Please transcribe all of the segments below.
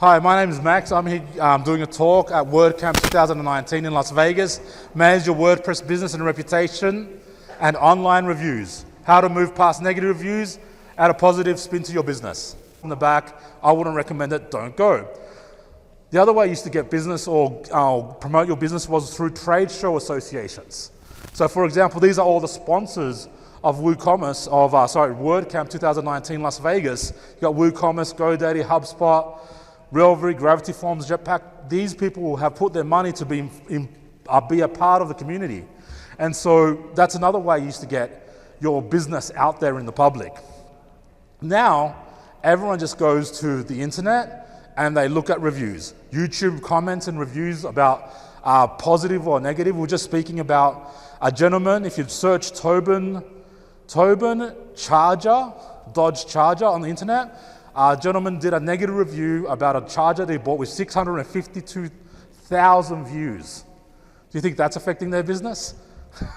Hi, my name is Max. I'm here doing a talk at Wordcamp 2019 in Las Vegas. Manage your WordPress business and reputation and online reviews. How to move past negative reviews, add a positive spin to your business. In the back, I wouldn't recommend it, don't go. The other way you used to get business or promote your business was through trade show associations. So for example, these are all the sponsors of Wordcamp 2019 Las Vegas. You got WooCommerce, GoDaddy, HubSpot, Railvery, Gravity Forms, Jetpack. These people have put their money to be a part of the community. And so that's another way you used to get your business out there in the public. Now, everyone just goes to the internet and they look at reviews. YouTube comments and reviews about positive or negative. We're just speaking about a gentleman. If you search Tobin Charger, Dodge Charger on the internet, a gentleman did a negative review about a Charger they bought with 652,000 views. Do you think that's affecting their business?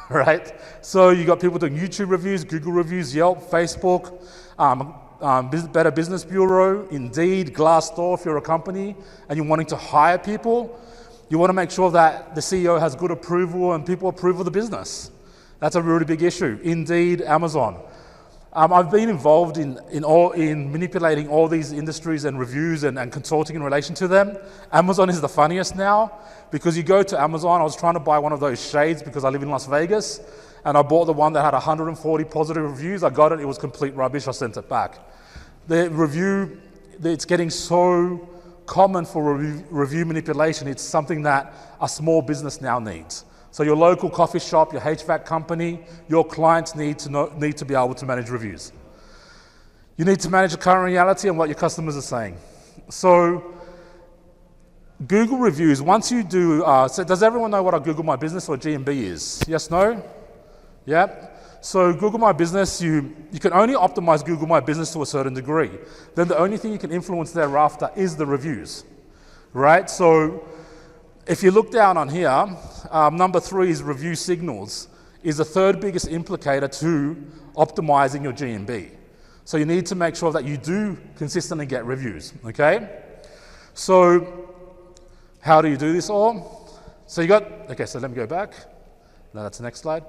Right? So you got people doing YouTube reviews, Google reviews, Yelp, Facebook, Better Business Bureau, Indeed, Glassdoor if you're a company and you're wanting to hire people. You want to make sure that the CEO has good approval and people approve of the business. That's a really big issue. Indeed, Amazon. I've been involved in manipulating all these industries and reviews and consulting in relation to them. Amazon is the funniest now because you go to Amazon. I was trying to buy one of those shades because I live in Las Vegas and I bought the one that had 140 positive reviews. I got it, it was complete rubbish, I sent it back. The review, it's getting so common for review manipulation. It's something that a small business now needs. So your local coffee shop, your HVAC company, your clients need to be able to manage reviews. You need to manage the current reality and what your customers are saying. So Google reviews, once you do, so does everyone know what a Google My Business or GMB is? Yes, no? Yeah? So Google My Business, you can only optimize Google My Business to a certain degree. Then the only thing you can influence thereafter is the reviews, right? So if you look down on here, number 3 is review signals, is the third biggest implicator to optimizing your GMB. So you need to make sure that you do consistently get reviews, okay? So how do you do this all? So so let me go back. No, that's the next slide.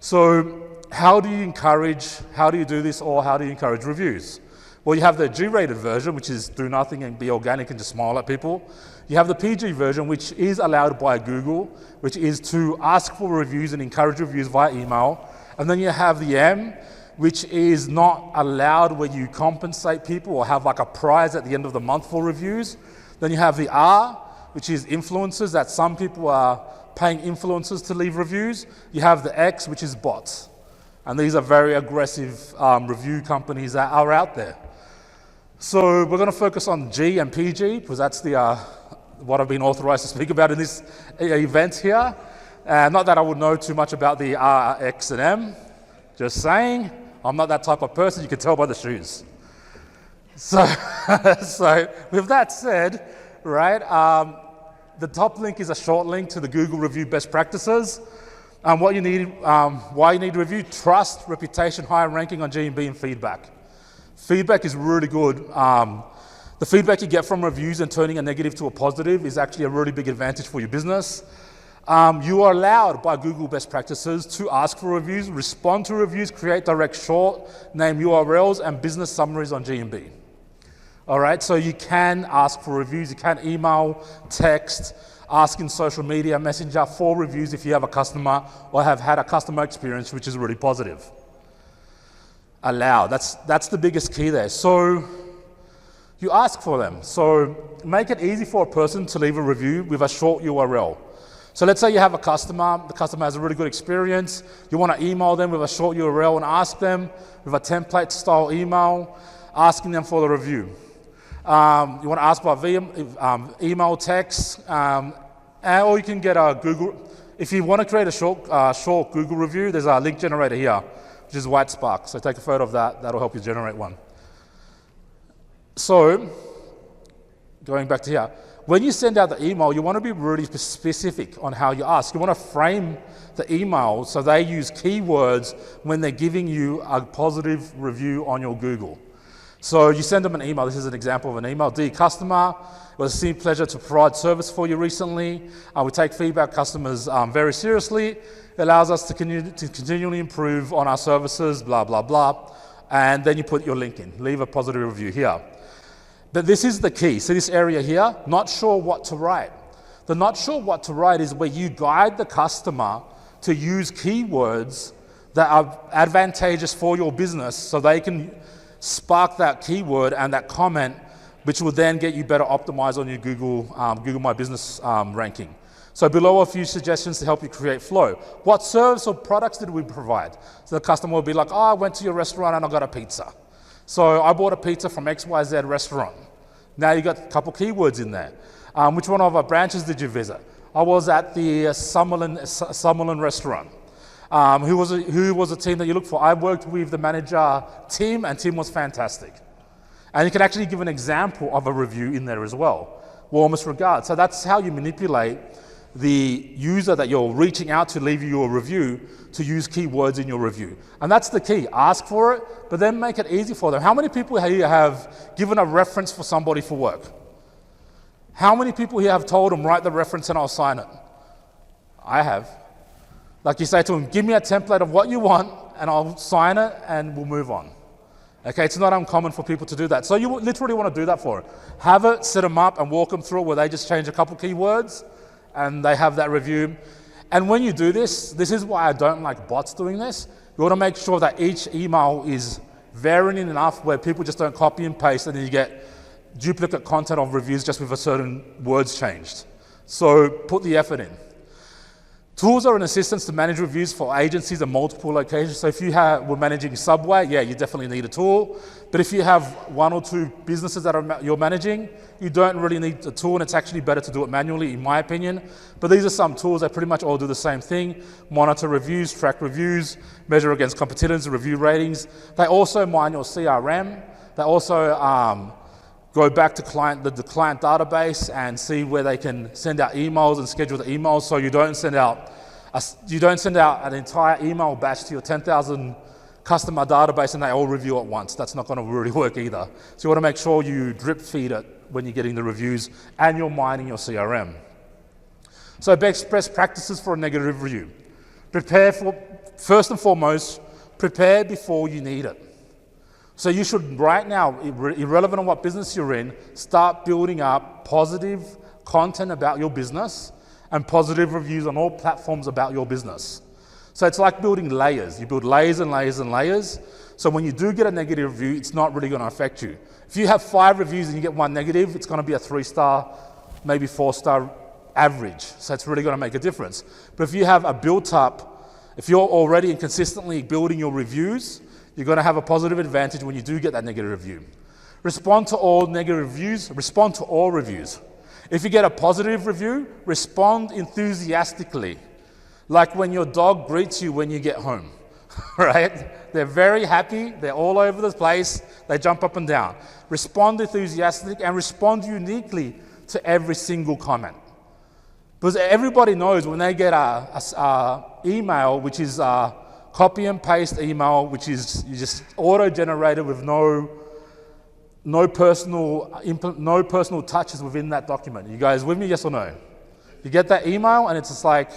So how do you do this or how do you encourage reviews? Well, you have the G-rated version, which is do nothing and be organic and just smile at people. You have the PG version, which is allowed by Google, which is to ask for reviews and encourage reviews via email. And then you have the M, which is not allowed where you compensate people or have like a prize at the end of the month for reviews. Then you have the R, which is influencers, that some people are paying influencers to leave reviews. You have the X, which is bots. And these are very aggressive review companies that are out there. So we're going to focus on G and PG because that's what I've been authorized to speak about in this event here. Not that I would know too much about the R, X, and M. Just saying, I'm not that type of person. You can tell by the shoes. So with that said, right, the top link is a short link to the Google review best practices. Why you need to review: trust, reputation, higher ranking on GMB, and feedback. Feedback is really good. The feedback you get from reviews and turning a negative to a positive is actually a really big advantage for your business. You are allowed by Google best practices to ask for reviews, respond to reviews, create direct short name URLs and business summaries on GMB. All right, so you can ask for reviews. You can email, text, ask in social media, messenger for reviews if you have a customer or have had a customer experience which is really positive. Allow, that's the biggest key there. So you ask for them. So make it easy for a person to leave a review with a short URL. So let's say you have a customer, the customer has a really good experience, you want to email them with a short URL and ask them with a template style email, asking them for the review. You want to ask by email, text, or you can get a Google. If you want to create a short Google review, there's a link generator here, which is White Spark. So take a photo of that, that'll help you generate one. So, going back to here, when you send out the email, you want to be really specific on how you ask. You want to frame the email so they use keywords when they're giving you a positive review on your Google. So you send them an email. This is an example of an email. Dear customer, it was a sincere pleasure to provide service for you recently. We take feedback customers very seriously. It allows us to continually improve on our services, blah, blah, blah. And then you put your link in. Leave a positive review here. But this is the key. See this area here? Not sure what to write. The not sure what to write is where you guide the customer to use keywords that are advantageous for your business so they can spark that keyword and that comment, which will then get you better optimized on your Google My Business ranking. So below are a few suggestions to help you create flow. What service or products did we provide? So the customer will be like, oh, I went to your restaurant and I got a pizza. So I bought a pizza from XYZ restaurant. Now you got a couple keywords in there. Which one of our branches did you visit? I was at the Summerlin restaurant. Who was the team that you looked for? I worked with the manager, Tim, and Tim was fantastic. And you can actually give an example of a review in there as well. Warmest regards. So that's how you manipulate the user that you're reaching out to leave you your review to use keywords in your review. And that's the key. Ask for it, but then make it easy for them. How many people here have given a reference for somebody for work? How many people here have told them, write the reference and I'll sign it? I have. Like you say to them, give me a template of what you want and I'll sign it and we'll move on. Okay, it's not uncommon for people to do that. So you literally want to do that for it. Have it, set them up and walk them through where they just change a couple keywords and they have that review. And when you do this is why I don't like bots doing this. You want to make sure that each email is varying enough where people just don't copy and paste and then you get duplicate content of reviews just with a certain words changed. So put the effort in. Tools are an assistance to manage reviews for agencies in multiple locations. So if you were managing Subway, yeah, you definitely need a tool. But if you have one or two businesses that you're managing, you don't really need a tool, and it's actually better to do it manually, in my opinion. But these are some tools that pretty much all do the same thing. Monitor reviews, track reviews, measure against competitors, review ratings. They also mine your CRM. They also go back to the client database and see where they can send out emails and schedule the emails, so you don't send out an entire email batch to your 10,000 customer database and they all review at once. That's not going to really work either. So you want to make sure you drip feed it when you're getting the reviews and you're mining your CRM. So best practices for a negative review. First and foremost, prepare before you need it. So you should right now, irrelevant of what business you're in, start building up positive content about your business and positive reviews on all platforms about your business. So it's like building layers. You build layers and layers and layers. So when you do get a negative review, it's not really going to affect you. If you have 5 reviews and you get 1 negative, it's going to be a 3-star, maybe 4-star average. So it's really going to make a difference. But if you have a built up, if you're already and consistently building your reviews, you're going to have a positive advantage when you do get that negative review. Respond to all negative reviews. Respond to all reviews. If you get a positive review, respond enthusiastically. Like when your dog greets you when you get home, right? They're very happy. They're all over the place. They jump up and down. Respond enthusiastically and respond uniquely to every single comment. Because everybody knows when they get a email, which is copy and paste email, which is just auto-generated with no personal touches within that document. You guys with me, yes or no? You get that email and it's just like,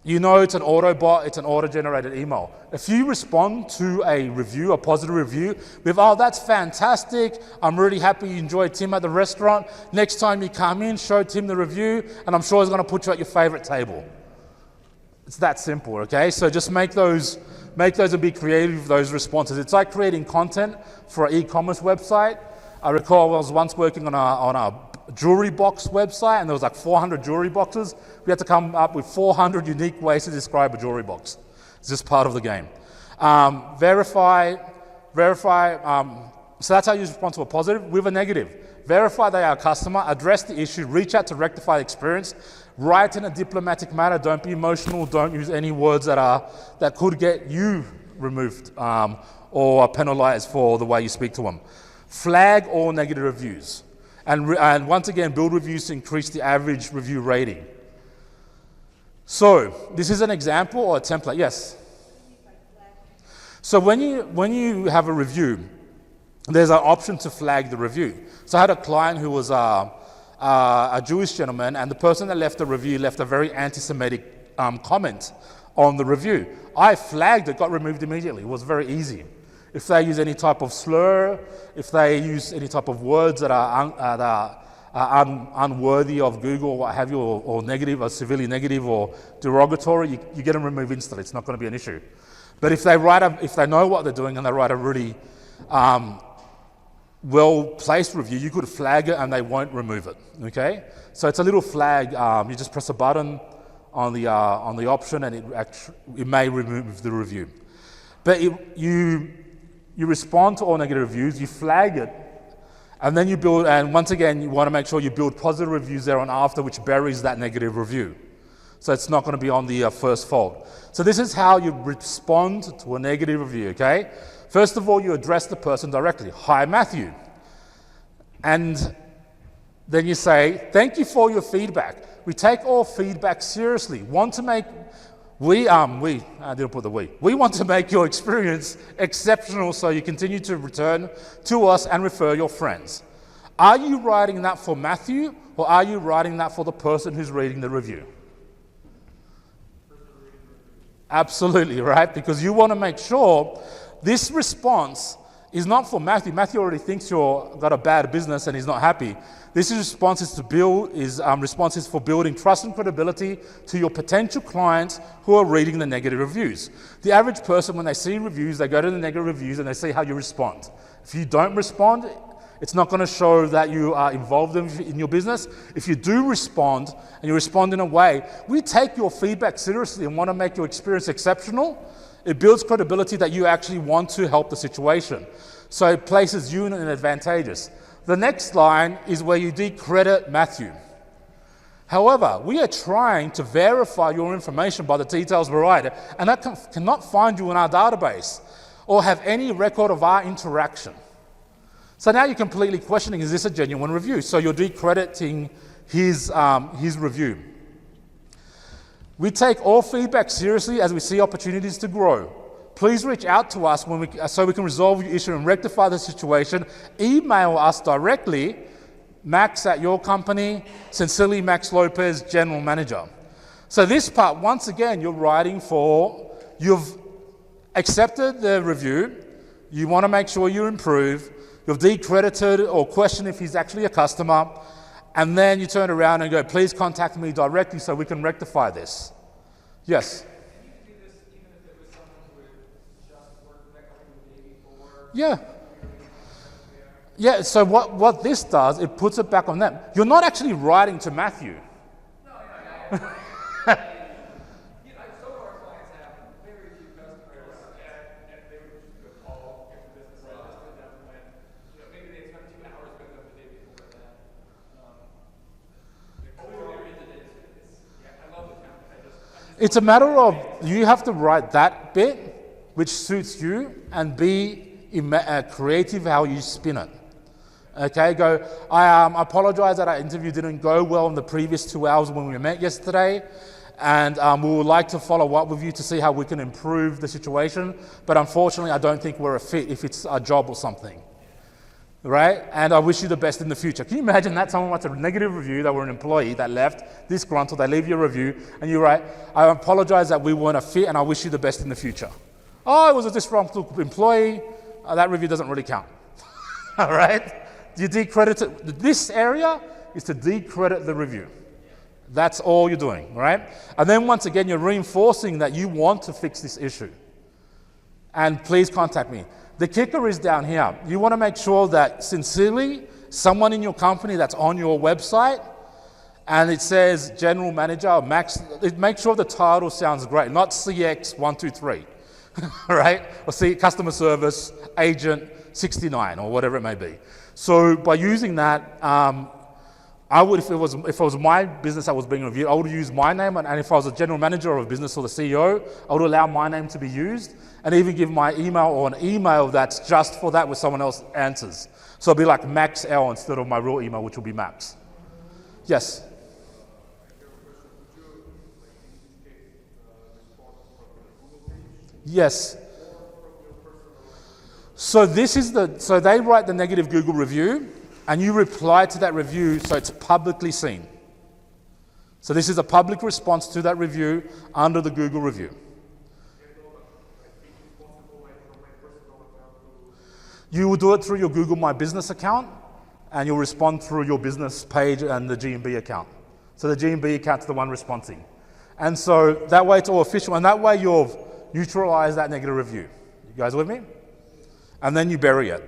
you know it's an auto-bot, it's an auto-generated email. If you respond to a review, a positive review, with, oh, that's fantastic, I'm really happy you enjoyed Tim at the restaurant, next time you come in, show Tim the review, and I'm sure he's gonna put you at your favorite table. It's that simple, okay? So just make those and be creative with those responses. It's like creating content for an e-commerce website. I recall I was once working on a jewelry box website and there was like 400 jewelry boxes. We had to come up with 400 unique ways to describe a jewelry box. It's just part of the game. Verify. So that's how you respond to a positive. With a negative, verify they are a customer, address the issue, reach out to rectify the experience, write in a diplomatic manner, don't be emotional, don't use any words that could get you removed or penalized for the way you speak to them. Flag all negative reviews. And once again, build reviews to increase the average review rating. So this is an example or a template, yes? So when you have a review, there's an option to flag the review. So I had a client who was a Jewish gentleman, and the person that left the review left a very anti-Semitic comment on the review. I flagged it, got removed immediately. It was very easy. If they use any type of slur, if they use any type of words that are unworthy of Google or what have you, or negative, or severely negative or derogatory, you get them removed instantly. It's not going to be an issue. But if they know what they're doing and they write a really well-placed review, you could flag it and they won't remove it. Okay, so it's a little flag. You just press a button on the option, and it may remove the review. But you respond to all negative reviews, you flag it, and then you build. And once again, you want to make sure you build positive reviews there on after, which buries that negative review. So it's not going to be on the first fold. So this is how you respond to a negative review. Okay. First of all, you address the person directly. Hi, Matthew. And then you say, thank you for your feedback. We take all feedback seriously. We want to make your experience exceptional, so you continue to return to us and refer your friends. Are you writing that for Matthew, or are you writing that for the person who's reading the review? Absolutely, right? Because you want to make sure this response is not for Matthew. Matthew already thinks you've got a bad business and he's not happy. This response is for building trust and credibility to your potential clients who are reading the negative reviews. The average person, when they see reviews, they go to the negative reviews and they see how you respond. If you don't respond, it's not going to show that you are involved in your business. If you do respond, and you respond in a way, we take your feedback seriously and want to make your experience exceptional. It builds credibility that you actually want to help the situation. So it places you in an advantageous. The next line is where you decredit Matthew. However, we are trying to verify your information by the details provided, and that cannot find you in our database or have any record of our interaction. So now you're completely questioning, is this a genuine review? So you're decrediting his review. We take all feedback seriously as we see opportunities to grow. Please reach out to us so we can resolve your issue and rectify the situation. Email us directly, max@yourcompany, sincerely Max Lopez, General Manager. So this part, once again, you're writing for, you've accepted the review, you want to make sure you improve, you've decredited or questioned if he's actually a customer, and then you turn around and go, please contact me directly so we can rectify this. Yes? Yeah. Yeah, so what this does, it puts it back on them. You're not actually writing to Matthew. No. So our clients have very few customers, and they would just do a call, get the business lost with them when, maybe they spent 2 hours with them the day before that. I love the template. It's a matter of, you have to write that bit which suits you and be creative how you spin it. Okay, go, I apologize that our interview didn't go well in the previous 2 hours when we met yesterday, and we would like to follow up with you to see how we can improve the situation, but unfortunately I don't think we're a fit if it's a job or something. Right? And I wish you the best in the future. Can you imagine that someone writes a negative review, that were an employee that left, disgruntled, they leave your review, and you write, I apologize that we weren't a fit and I wish you the best in the future. Oh, it was a disgruntled employee. That review doesn't really count. All right? You decredit it. This area is to decredit the review. That's all you're doing, right? And then once again, you're reinforcing that you want to fix this issue. And please contact me. The kicker is down here. You want to make sure that sincerely, someone in your company that's on your website, and it says General Manager or Max, make sure the title sounds great, not CX123. Right? Or see customer service agent 69 or whatever it may be. So by using that, I would, if it was my business that was being reviewed, I would use my name, and if I was a general manager of a business or the CEO, I would allow my name to be used, and even give my email or an email that's just for that where someone else answers. So it'll be like Max L instead of my real email, which will be Max. Yes. Yes. So so they write the negative Google review, and you reply to that review so it's publicly seen. So this is a public response to that review under the Google review. You will do it through your Google My Business account, and you'll respond through your business page and the G&B account. So the G&B account's the one responding. And so that way it's all official, and that way you've neutralized that negative review. You guys with me? And then you bury it.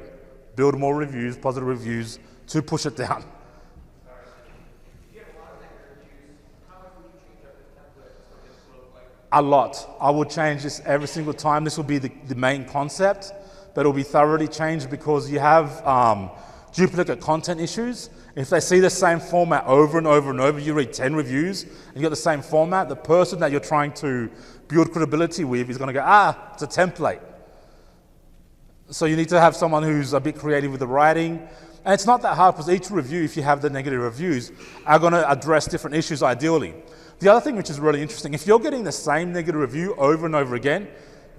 Build more reviews, positive reviews, to push it down. A lot. I will change this every single time. This will be the main concept, but it will be thoroughly changed because you have duplicate content issues. If they see the same format over and over and over, you read 10 reviews and you get the same format, the person that you're trying to build credibility with is going to go, it's a template. So you need to have someone who's a bit creative with the writing. And it's not that hard because each review, if you have the negative reviews, are going to address different issues ideally. The other thing which is really interesting, if you're getting the same negative review over and over again,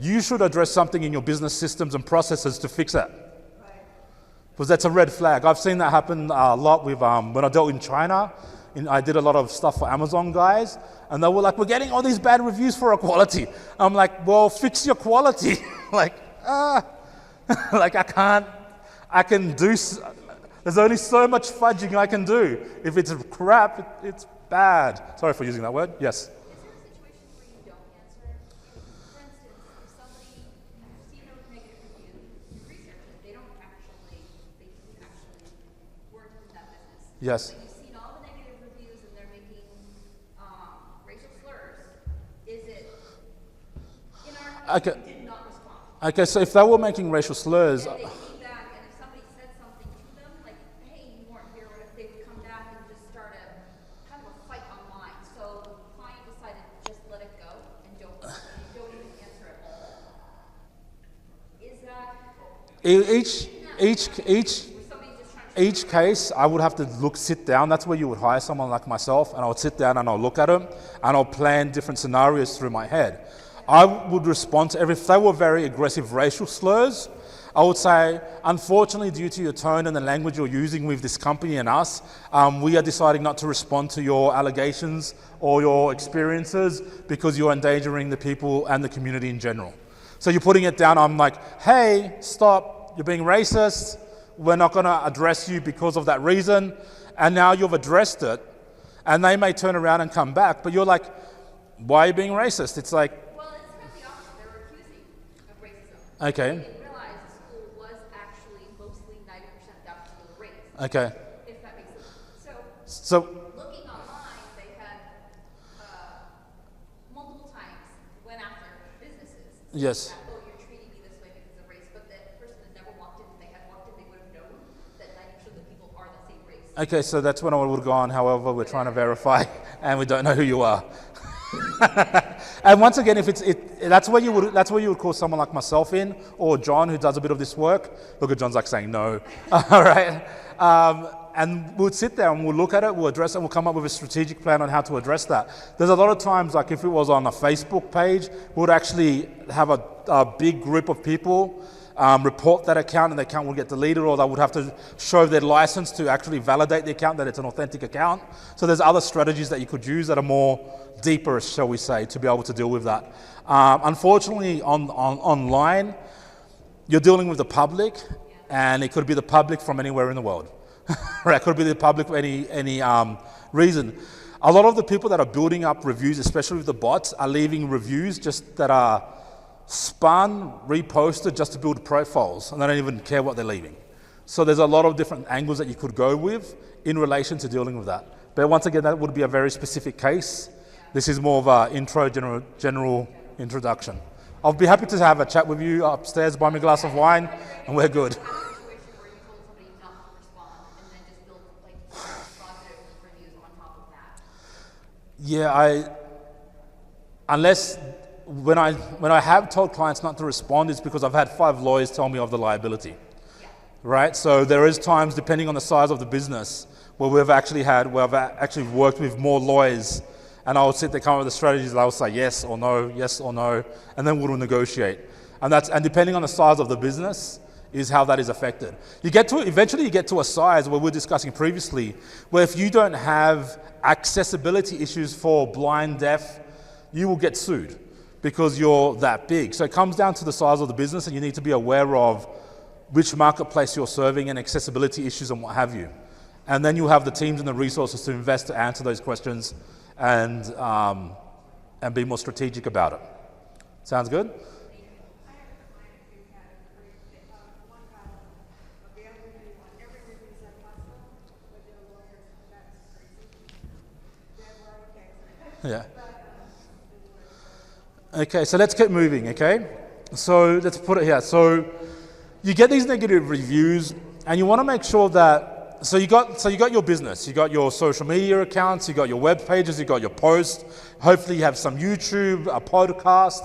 you should address something in your business systems and processes to fix that. Because that's a red flag. I've seen that happen a lot with when I dealt in China. I did a lot of stuff for Amazon guys, and they were like, we're getting all these bad reviews for our quality. I'm like, well, fix your quality. like I can do, there's only so much fudging I can do. If it's crap, it's bad. Sorry for using that word. Yes? Yes. So you've seen all the negative reviews and they're making racial slurs. Is it in our did not respond? Okay, so if they were making racial slurs, And they came back, and if somebody said something to them, like, hey, you weren't here, what if they would come back and just start a kind of a fight online? So the client decided to just let it go and don't even answer at all. Is that each case, I would have to sit down. That's where you would hire someone like myself, and I would sit down and I'll look at them, and I'll plan different scenarios through my head. I would respond to if they were very aggressive racial slurs, I would say, unfortunately, due to your tone and the language you're using with this company and us, we are deciding not to respond to your allegations or your experiences because you're endangering the people and the community in general. So you're putting it down. I'm like, hey, stop, you're being racist. We're not going to address you because of that reason. And now you've addressed it, and they may turn around and come back, but you're like, why are you being racist? It's like, well, it's kind of the opposite. They were accusing of racism. Okay. They didn't realize the school was actually mostly 90% African race. Okay. If that makes sense. So Looking online, they had multiple times went after businesses. yes. That, oh, you're treating me this way because of race, but that person had never walked in. If they had walked in, they would have known that 90% of the people are the same race. Okay, so that's when I would have gone. However, we're trying to verify, and we don't know who you are. And once again, if that's where you would call someone like myself in, or John, who does a bit of this work. Look at John's like saying no. All right. And we'll sit there and we'll look at it, we'll address it, and we'll come up with a strategic plan on how to address that. There's a lot of times, like if it was on a Facebook page, we would actually have a big group of people report that account, and the account will get deleted, or they would have to show their license to actually validate the account that it's an authentic account. So there's other strategies that you could use that are more deeper, shall we say, to be able to deal with that. Unfortunately, online, you're dealing with the public, and it could be the public from anywhere in the world. Right? It could be the public for any reason. A lot of the people that are building up reviews, especially with the bots, are leaving reviews just that are spun, reposted just to build profiles, and they don't even care what they're leaving. So there's a lot of different angles that you could go with in relation to dealing with that. But once again, that would be a very specific case. This is more of an general introduction. I'll be happy to have a chat with you upstairs, buy me a glass of wine, and we're good. Yeah, when I have told clients not to respond, it's because I've had 5 lawyers tell me of the liability, right? So there is times, depending on the size of the business, where I've actually worked with more lawyers, and I would sit there, come up with the strategies, and I would say yes or no, and then we'll negotiate. And depending on the size of the business, is how that is affected. Eventually you get to a size where we're discussing previously, where if you don't have accessibility issues for blind, deaf, you will get sued because you're that big. So it comes down to the size of the business, and you need to be aware of which marketplace you're serving and accessibility issues and what have you. And then you have the teams and the resources to invest to answer those questions and be more strategic about it. Sounds good? Yeah. Okay, so let's keep moving, okay? So let's put it here. So you get these negative reviews, and you want to make sure that, so you got your business, you got your social media accounts, you got your web pages, you got your posts, hopefully you have some YouTube, a podcast,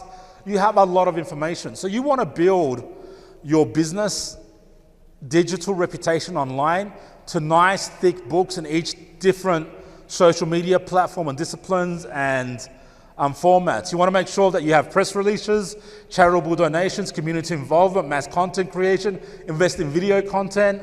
you have a lot of information. So you want to build your business digital reputation online to nice thick books in each different social media platform and disciplines and formats. You want to make sure that you have press releases, charitable donations, community involvement, mass content creation, invest in video content.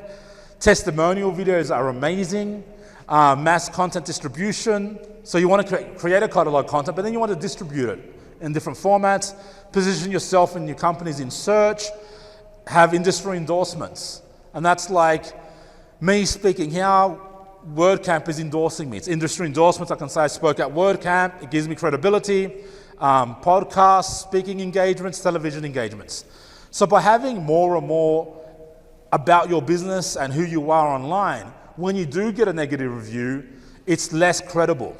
Testimonial videos are amazing. Mass content distribution. So you want to create a catalog content, but then you want to distribute it in different formats. Position yourself and your companies in search. Have industry endorsements. And that's like me speaking here. Wordcamp is endorsing me. It's industry endorsements. I can say I spoke at Wordcamp. It gives me credibility. Podcasts, speaking engagements, television engagements. So by having more and more about your business and who you are online, when you do get a negative review, it's less credible.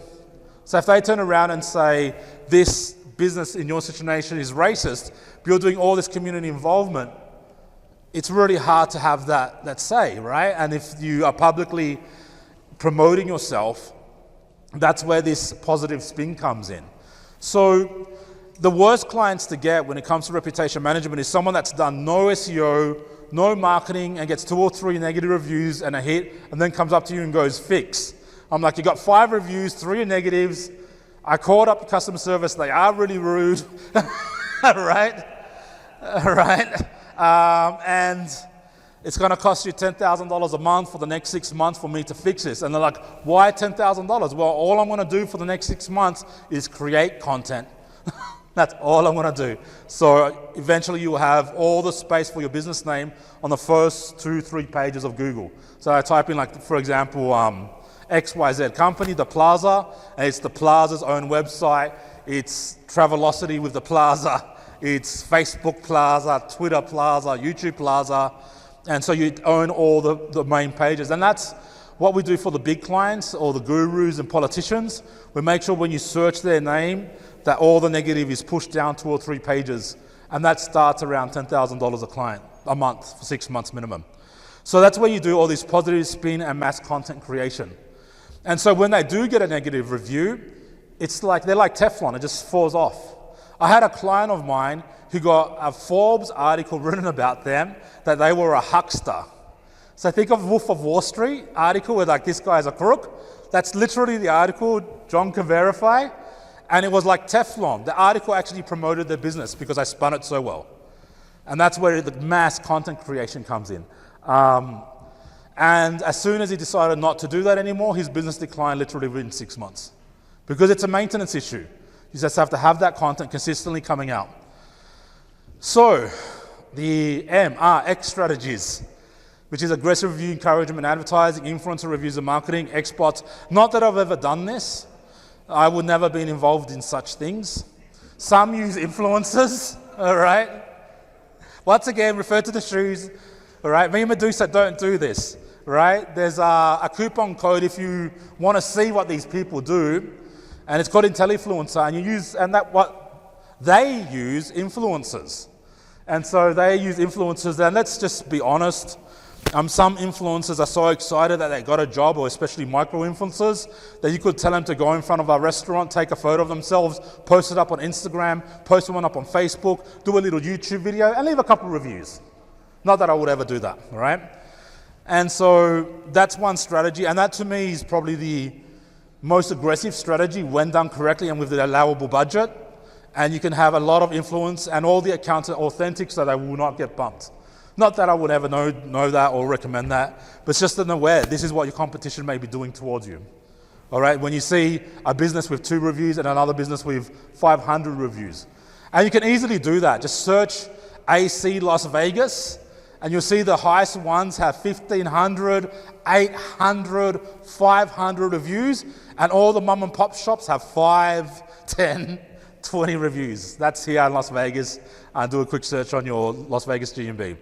So if they turn around and say, this business in your situation is racist, but you're doing all this community involvement, it's really hard to have that say, right? And if you are publicly promoting yourself, that's where this positive spin comes in. So the worst clients to get when it comes to reputation management is someone that's done no SEO, no marketing, and gets 2 or 3 negative reviews and a hit, and then comes up to you and goes, fix. I'm like, you got 5 reviews, 3 are negatives. I called up customer service, they are really rude, right? And it's going to cost you $10,000 a month for the next 6 months for me to fix this. And they're like, why $10,000? Well, all I'm going to do for the next 6 months is create content. That's all I'm going to do. So eventually you will have all the space for your business name on the first 2-3 pages of Google. So I type in, like, for example, XYZ company, the Plaza, and it's the Plaza's own website. It's Travelocity with the Plaza. It's Facebook Plaza, Twitter Plaza, YouTube Plaza. And so you own all the main pages. And that's what we do for the big clients or the gurus and politicians. We make sure when you search their name that all the negative is pushed down 2 or 3 pages. And that starts around $10,000 a client a month for 6 months minimum. So that's where you do all this positive spin and mass content creation. And so when they do get a negative review, it's like they're like Teflon, it just falls off. I had a client of mine who got a Forbes article written about them that they were a huckster. So think of Wolf of Wall Street article where, like, this guy's a crook. That's literally the article John can verify. And it was like Teflon. The article actually promoted their business because I spun it so well. And that's where the mass content creation comes in. And as soon as he decided not to do that anymore, his business declined literally within 6 months. Because it's a maintenance issue. You just have to have that content consistently coming out. So, the X strategies, which is aggressive review, encouragement, advertising, influencer reviews and marketing, exports. Not that I've ever done this. I would never have been involved in such things. Some use influencers, all right? Once again, refer to the shoes, all right? Me and Medusa don't do this, right? There's a coupon code if you want to see what these people do, and it's called IntelliFluencer, and what they use influencers. And so they use influencers, and let's just be honest, some influencers are so excited that they got a job, or especially micro-influencers, that you could tell them to go in front of a restaurant, take a photo of themselves, post it up on Instagram, post one up on Facebook, do a little YouTube video, and leave a couple reviews. Not that I would ever do that, all right? And so that's one strategy, and that to me is probably the most aggressive strategy when done correctly and with the allowable budget. And you can have a lot of influence, and all the accounts are authentic so they will not get bumped. Not that I would ever know that or recommend that, but it's just an aware. This is what your competition may be doing towards you. All right, when you see a business with 2 reviews and another business with 500 reviews. And you can easily do that. Just search AC Las Vegas, and you'll see the highest ones have 1,500, 800, 500 reviews, and all the mom and pop shops have 5, 10, 20 reviews. That's here in Las Vegas. Do a quick search on your Las Vegas GBP.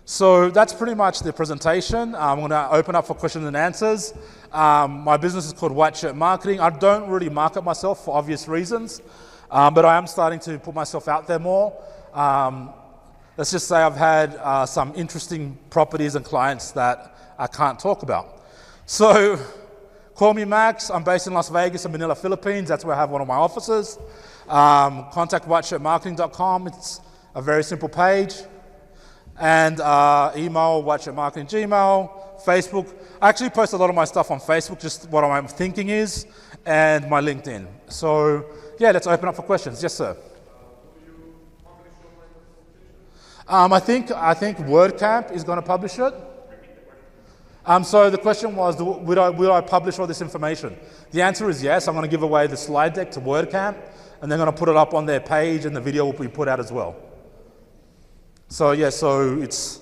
So that's pretty much the presentation. I'm going to open up for questions and answers. My business is called White Shirt Marketing. I don't really market myself for obvious reasons, but I am starting to put myself out there more. Let's just say I've had some interesting properties and clients that I can't talk about. So call me Max. I'm based in Las Vegas and Manila, Philippines. That's where I have one of my offices. Contact whiteshirtmarketing.com. It's a very simple page. And email, whiteshirtmarketing, Gmail, Facebook. I actually post a lot of my stuff on Facebook, just what I'm thinking is, and my LinkedIn. So yeah, let's open up for questions. Yes, sir. I think WordCamp is going to publish it. So the question was, would I publish all this information? The answer is yes. I'm going to give away the slide deck to WordCamp, and they're going to put it up on their page, and the video will be put out as well. So yeah, so it's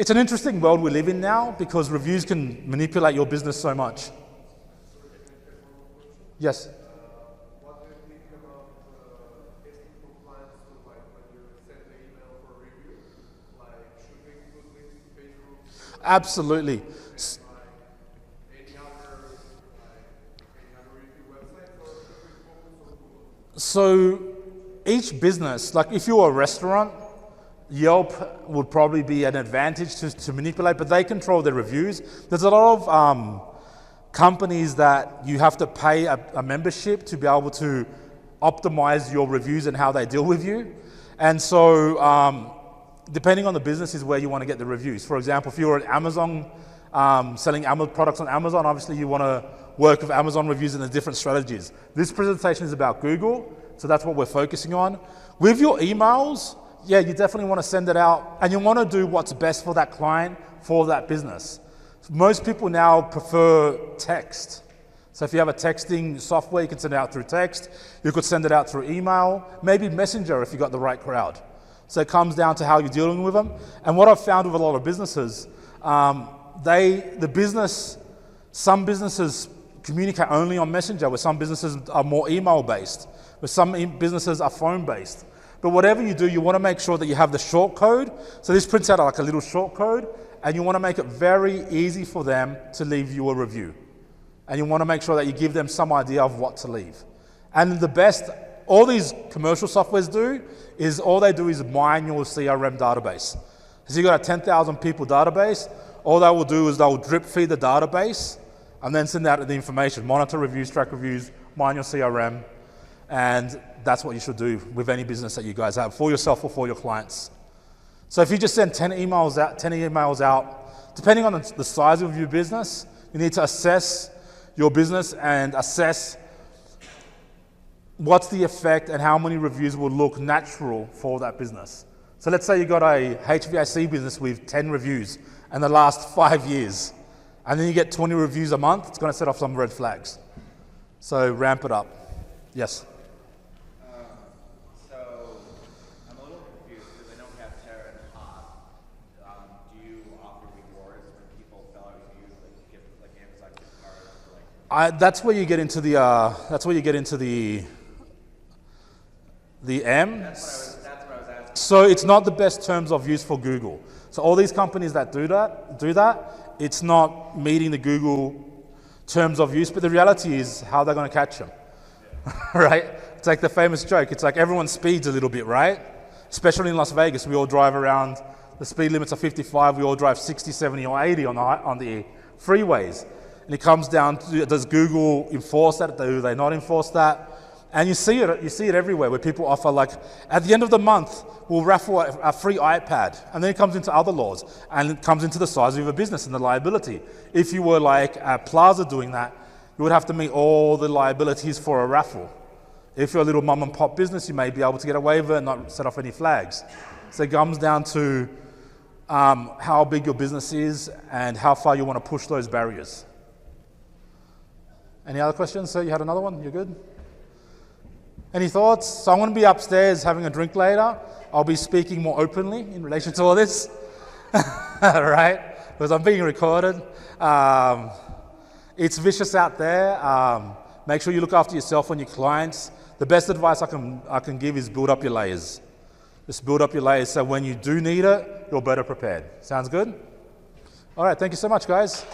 an interesting world we live in now, because reviews can manipulate your business so much. Yes. What do you think about asking for clients to, like, when you send the email for a review, like, should we include links to page groups? Absolutely. Any other review websites, or should we focus on Google? So each business, like if you're a restaurant, Yelp would probably be an advantage to manipulate, but they control their reviews. There's a lot of companies that you have to pay a membership to be able to optimize your reviews and how they deal with you. And so depending on the business is where you want to get the reviews. For example, if you're at Amazon, selling products on Amazon, obviously you want to work with Amazon reviews and the different strategies. This presentation is about Google, so that's what we're focusing on. With your emails, yeah, you definitely want to send it out, and you want to do what's best for that client, for that business. Most people now prefer text. So if you have a texting software, you can send it out through text. You could send it out through email, maybe Messenger if you got the right crowd. So it comes down to how you're dealing with them. And what I've found with a lot of businesses, some businesses communicate only on Messenger, where some businesses are more email-based, where some businesses are phone-based. But whatever you do, you want to make sure that you have the short code. So this prints out like a little short code, and you want to make it very easy for them to leave you a review. And you want to make sure that you give them some idea of what to leave. And the best, all these commercial softwares do, is all they do is mine your CRM database. So you've got a 10,000 people database, all they will do is they'll drip feed the database and then send out the information, monitor reviews, track reviews, mine your CRM, and that's what you should do with any business that you guys have, for yourself or for your clients. So if you just send 10 emails out, depending on the size of your business, you need to assess your business and assess what's the effect and how many reviews will look natural for that business. So let's say you got a HVAC business with 10 reviews in the last 5 years, and then you get 20 reviews a month, it's going to set off some red flags. So ramp it up. Yes? That's where you get into the M. That's what I was asking. So it's not the best terms of use for Google. So all these companies that do that, it's not meeting the Google terms of use, but the reality is how they're going to catch them, right? It's like the famous joke. It's like everyone speeds a little bit, right? Especially in Las Vegas, we all drive around, the speed limits are 55, we all drive 60, 70, or 80 on the freeways. And it comes down to, does Google enforce that? Do they not enforce that? And you see it everywhere, where people offer, like, at the end of the month, we'll raffle a free iPad. And then it comes into other laws, and it comes into the size of your business and the liability. If you were like a Plaza doing that, you would have to meet all the liabilities for a raffle. If you're a little mom and pop business, you may be able to get a waiver and not set off any flags. So it comes down to how big your business is, and how far you want to push those barriers. Any other questions? So you had another one? You're good? Any thoughts? So I'm going to be upstairs having a drink later. I'll be speaking more openly in relation to all this, right? Because I'm being recorded. It's vicious out there. Make sure you look after yourself and your clients. The best advice I can give is build up your layers. Just build up your layers so when you do need it, you're better prepared. Sounds good? All right, thank you so much, guys.